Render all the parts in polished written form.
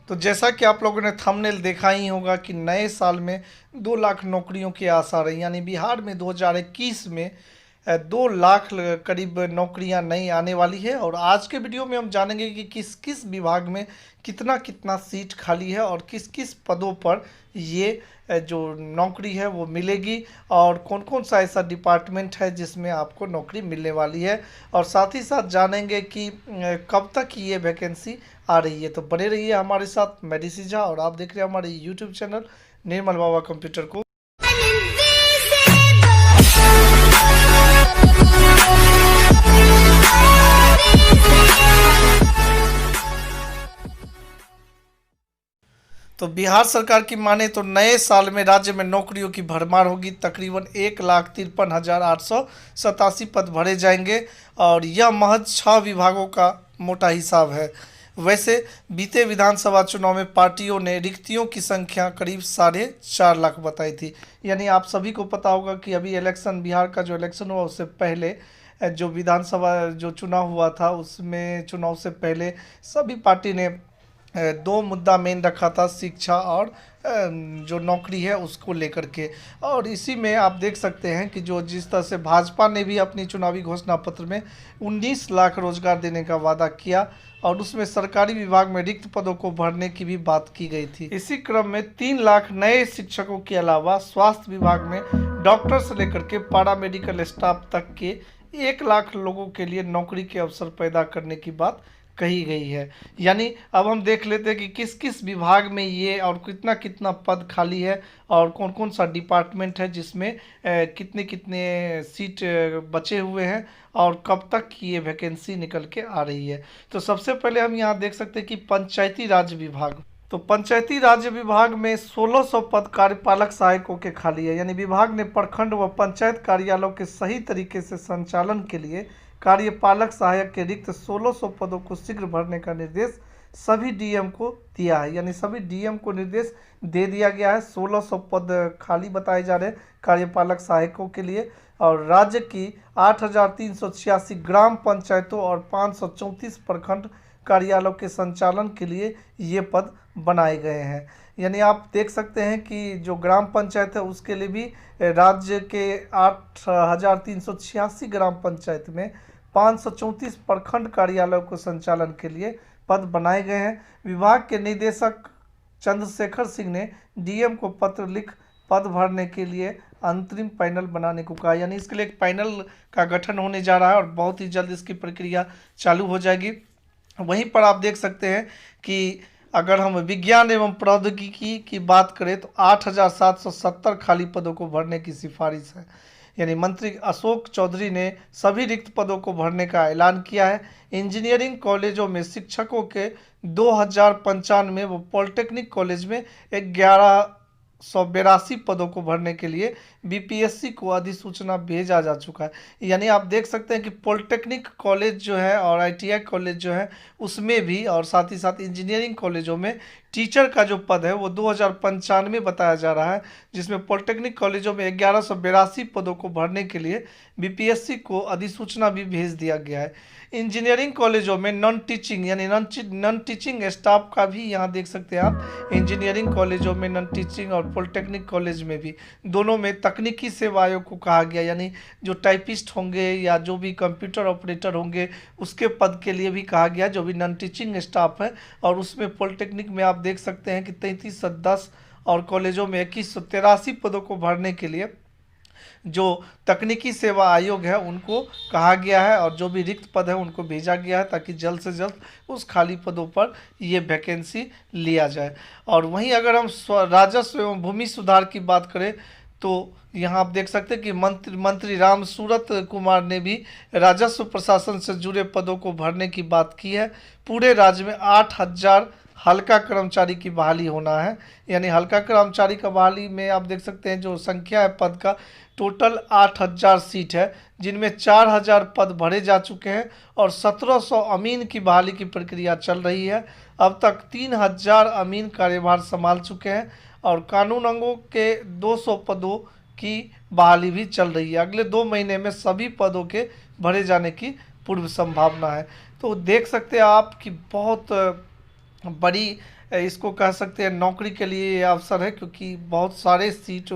तो जैसा कि आप लोगों ने थंबनेल देखा ही होगा कि नए साल में 2 लाख नौकरियों की आशा रही, यानी बिहार में 2021 में 2 लाख करीब नौकरियां नई आने वाली है। और आज के वीडियो में हम जानेंगे कि किस किस विभाग में कितना कितना सीट खाली है और किस किस पदों पर ये जो नौकरी है वो मिलेगी, और कौन कौन सा ऐसा डिपार्टमेंट है जिसमें आपको नौकरी मिलने वाली है, और साथ ही साथ जानेंगे कि कब तक ये वैकेंसी आ रही है। तो बने रहिए हमारे साथ, मैं ऋषि झा और आप देख रहे हैं हमारे यूट्यूब चैनल निर्मल बाबा कंप्यूटर को। तो बिहार सरकार की माने तो नए साल में राज्य में नौकरियों की भरमार होगी। तकरीबन 1,53,887 पद भरे जाएंगे और यह महज 6 विभागों का मोटा हिसाब है। वैसे बीते विधानसभा चुनाव में पार्टियों ने रिक्तियों की संख्या करीब 4.5 लाख बताई थी। यानी आप सभी को पता होगा कि अभी इलेक्शन, बिहार का जो इलेक्शन हुआ उससे पहले जो विधानसभा जो चुनाव हुआ था, उसमें चुनाव से पहले सभी पार्टी ने 2 मुद्दा मेन रखा था, शिक्षा और जो नौकरी है उसको लेकर के। और इसी में आप देख सकते हैं कि जो जिस तरह से भाजपा ने भी अपनी चुनावी घोषणा पत्र में 19 लाख रोजगार देने का वादा किया और उसमें सरकारी विभाग में रिक्त पदों को भरने की भी बात की गई थी। इसी क्रम में 3 लाख नए शिक्षकों के अलावा स्वास्थ्य विभाग में डॉक्टर से लेकर के पारा मेडिकल स्टाफ तक के 1 लाख लोगों के लिए नौकरी के अवसर पैदा करने की बात कही गई है। यानी अब हम देख लेते हैं कि किस किस विभाग में ये और कितना कितना पद खाली है और कौन कौन सा डिपार्टमेंट है जिसमें कितने कितने सीट बचे हुए हैं और कब तक ये वैकेंसी निकल के आ रही है। तो सबसे पहले हम यहाँ देख सकते हैं कि पंचायती राज विभाग। तो पंचायती राज विभाग में 1600 पद कार्यपालक सहायकों के खाली है। यानी विभाग ने प्रखंड व पंचायत कार्यालयों के सही तरीके से संचालन के लिए कार्यपालक सहायक के रिक्त 1600 पदों को शीघ्र भरने का निर्देश सभी डीएम को दिया है। यानी सभी डीएम को निर्देश दे दिया गया है। 1600 पद खाली बताए जा रहे हैं कार्यपालक सहायकों के लिए। और राज्य की 8,386 ग्राम पंचायतों और 534 प्रखंड कार्यालयों के संचालन के लिए ये पद बनाए गए हैं। यानी आप देख सकते हैं कि जो ग्राम पंचायत है उसके लिए भी राज्य के 8,386 ग्राम पंचायत में 534 प्रखंड कार्यालयों को संचालन के लिए पद बनाए गए हैं। विभाग के निदेशक चंद्रशेखर सिंह ने डीएम को पत्र लिख पद भरने के लिए अंतरिम पैनल बनाने को कहा। यानी इसके लिए एक पैनल का गठन होने जा रहा है और बहुत ही जल्द इसकी प्रक्रिया चालू हो जाएगी। वहीं पर आप देख सकते हैं कि अगर हम विज्ञान एवं प्रौद्योगिकी की बात करें तो 8,770 खाली पदों को भरने की सिफारिश है। यानी मंत्री अशोक चौधरी ने सभी रिक्त पदों को भरने का ऐलान किया है। इंजीनियरिंग कॉलेजों में शिक्षकों के 2,095 व पॉलिटेक्निक कॉलेज में 1,182 पदों को भरने के लिए बीपीएससी को अधिसूचना भेजा जा चुका है। यानी आप देख सकते हैं कि पॉलिटेक्निक कॉलेज जो है और आईटीआई कॉलेज जो है उसमें भी, और साथ ही साथ इंजीनियरिंग कॉलेजों में टीचर का जो पद है वो 2,095 बताया जा रहा है, जिसमें पॉलिटेक्निक कॉलेजों में 1,182 पदों को भरने के लिए बीपीएससी को अधिसूचना भी भेज दिया गया है। इंजीनियरिंग कॉलेजों में नॉन टीचिंग यानी नॉन टीचिंग स्टाफ का भी यहाँ देख सकते हैं आप। इंजीनियरिंग कॉलेजों में नॉन टीचिंग और पॉलिटेक्निक कॉलेज में भी, दोनों में तकनीकी सेवाओं को कहा गया। यानी जो टाइपिस्ट होंगे या जो भी कंप्यूटर ऑपरेटर होंगे उसके पद के लिए भी कहा गया, जो भी नॉन टीचिंग स्टाफ है। और उसमें पॉलिटेक्निक में आप देख सकते हैं कि 3310 और कॉलेजों में 2183 पदों को भरने के लिए जो तकनीकी सेवा आयोग है उनको कहा गया है और जो भी रिक्त पद है उनको भेजा गया है ताकि जल्द से जल्द उस खाली पदों पर ये वैकेंसी लिया जाए। और वहीं अगर हम राजस्व एवं भूमि सुधार की बात करें तो यहाँ आप देख सकते हैं कि मंत्री राम सूरत कुमार ने भी राजस्व प्रशासन से जुड़े पदों को भरने की बात की है। पूरे राज्य में 8,000 हल्का कर्मचारी की बहाली होना है। यानी हल्का कर्मचारी का बहाली में आप देख सकते हैं जो संख्या है पद का, टोटल 8,000 सीट है, जिनमें 4,000 पद भरे जा चुके हैं और 1,700 अमीन की बहाली की प्रक्रिया चल रही है। अब तक 3,000 अमीन कार्यभार संभाल चुके हैं और कानून अंगों के 200 पदों की बहाली भी चल रही है। अगले 2 महीने में सभी पदों के भरे जाने की पूर्व संभावना है। तो देख सकते हैं आप कि बहुत बड़ी इसको कह सकते हैं नौकरी के लिए ये अवसर है, क्योंकि बहुत सारे सीट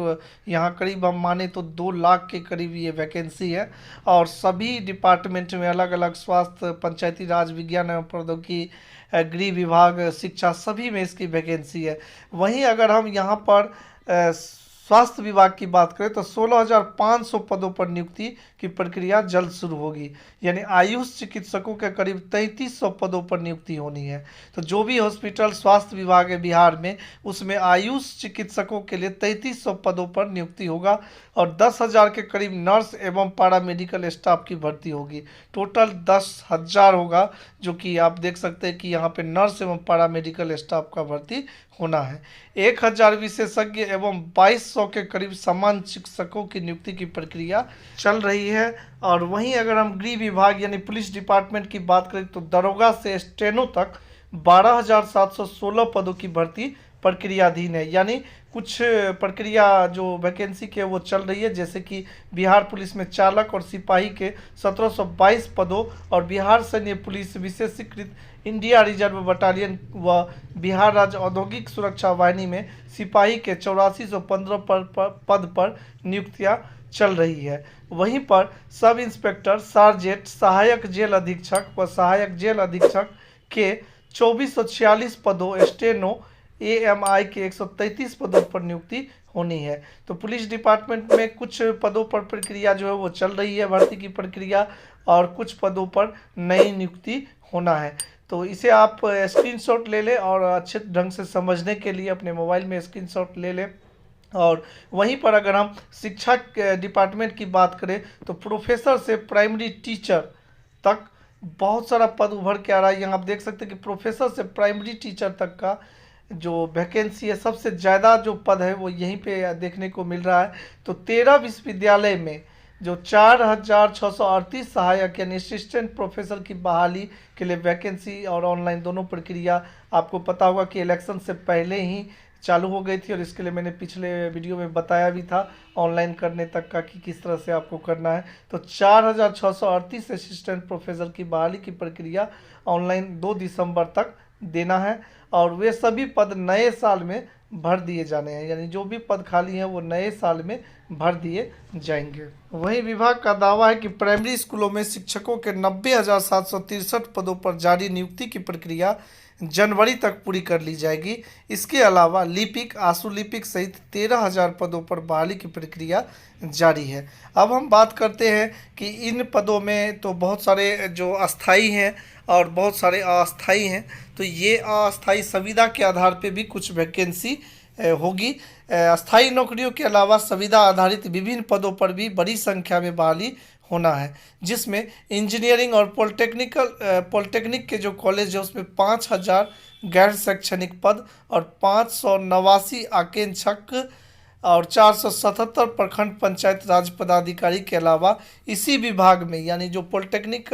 यहाँ करीब हम माने तो 2 लाख के करीब ये वैकेंसी है। और सभी डिपार्टमेंट में अलग अलग स्वास्थ्य, पंचायती राज, विज्ञान एवं प्रौद्योगिकी, गृह विभाग, शिक्षा, सभी में इसकी वैकेंसी है। वहीं अगर हम यहाँ पर स्वास्थ्य विभाग की बात करें तो 16,500 पदों पर नियुक्ति की प्रक्रिया जल्द शुरू होगी। यानी आयुष चिकित्सकों के करीब 3300 पदों पर नियुक्ति होनी है। तो जो भी हॉस्पिटल स्वास्थ्य विभाग है बिहार में, उसमें आयुष चिकित्सकों के लिए 3300 पदों पर नियुक्ति होगा और 10,000 के करीब नर्स एवं पैरा मेडिकल स्टाफ की भर्ती होगी। टोटल 10,000 होगा, जो कि आप देख सकते हैं कि यहाँ पे नर्स एवं पैरा मेडिकल स्टाफ का भर्ती होना है। 1,000 विशेषज्ञ एवं 2200 के करीब सामान्य शिक्षकों की नियुक्ति की प्रक्रिया चल रही है। और वहीं अगर हम गृह विभाग यानी पुलिस डिपार्टमेंट की बात करें तो दरोगा से स्टेनो तक 12,716 पदों की भर्ती प्रक्रियाधीन है। यानी कुछ प्रक्रिया जो वैकेंसी के वो चल रही है, जैसे कि बिहार पुलिस में चालक और सिपाही के 1722 पदों और बिहार सैन्य पुलिस विशेषीकृत इंडिया रिजर्व बटालियन व बिहार राज्य औद्योगिक सुरक्षा वाहिनी में सिपाही के 8415 पद पर नियुक्तियां चल रही है। वहीं पर सब इंस्पेक्टर, सार्जेंट, सहायक जेल अधीक्षक व सहायक जेल अधीक्षक के 2446 पदों, स्टेनो AMI के 133 पदों पर नियुक्ति होनी है। तो पुलिस डिपार्टमेंट में कुछ पदों पर प्रक्रिया जो है वो चल रही है, भर्ती की प्रक्रिया, और कुछ पदों पर नई नियुक्ति होना है। तो इसे आप स्क्रीनशॉट ले लें और अच्छे ढंग से समझने के लिए अपने मोबाइल में स्क्रीनशॉट ले लें। और वहीं पर अगर हम शिक्षा डिपार्टमेंट की बात करें तो प्रोफेसर से प्राइमरी टीचर तक बहुत सारा पद उभर के आ रहा है। यहाँ आप देख सकते हैं कि प्रोफेसर से प्राइमरी टीचर तक का जो वैकेंसी है, सबसे ज़्यादा जो पद है वो यहीं पे देखने को मिल रहा है। तो 13 विश्वविद्यालय में जो 4,638 सहायक यानी असिस्टेंट प्रोफेसर की बहाली के लिए वैकेंसी और ऑनलाइन दोनों प्रक्रिया आपको पता होगा कि इलेक्शन से पहले ही चालू हो गई थी, और इसके लिए मैंने पिछले वीडियो में बताया भी था ऑनलाइन करने तक का कि किस तरह से आपको करना है। तो 4,638 असिस्टेंट प्रोफेसर की बहाली की प्रक्रिया ऑनलाइन 2 दिसंबर तक देना है, और वे सभी पद नए साल में भर दिए जाने हैं। यानी जो भी पद खाली हैं वो नए साल में भर दिए जाएंगे। वहीं विभाग का दावा है कि प्राइमरी स्कूलों में शिक्षकों के 90,763 पदों पर जारी नियुक्ति की प्रक्रिया जनवरी तक पूरी कर ली जाएगी। इसके अलावा लिपिक, आशु लिपिक सहित 13,000 पदों पर बहाली की प्रक्रिया जारी है। अब हम बात करते हैं कि इन पदों में तो बहुत सारे जो अस्थाई हैं और बहुत सारे अस्थाई हैं। तो ये अस्थाई संविदा के आधार पे भी कुछ वैकेंसी होगी। अस्थाई नौकरियों के अलावा संविदा आधारित विभिन्न पदों पर भी बड़ी संख्या में बहाली होना है, जिसमें इंजीनियरिंग और पॉलिटेक्निक के जो कॉलेज है उसमें 5,000 गैर शैक्षणिक पद और 589 आकेंक्षक और 477 प्रखंड पंचायत राज पदाधिकारी के अलावा इसी विभाग में यानी जो पॉलिटेक्निक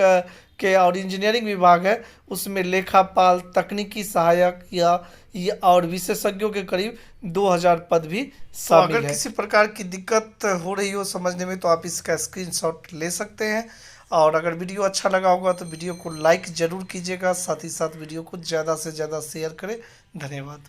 के और इंजीनियरिंग विभाग है उसमें लेखापाल, तकनीकी सहायक या और विशेषज्ञों के करीब 2,000 पद भी शामिल है। अगर किसी प्रकार की दिक्कत हो रही हो समझने में तो आप इसका स्क्रीनशॉट ले सकते हैं। और अगर वीडियो अच्छा लगा होगा तो वीडियो को लाइक ज़रूर कीजिएगा, साथ ही साथ वीडियो को ज़्यादा से ज़्यादा शेयर करें। धन्यवाद।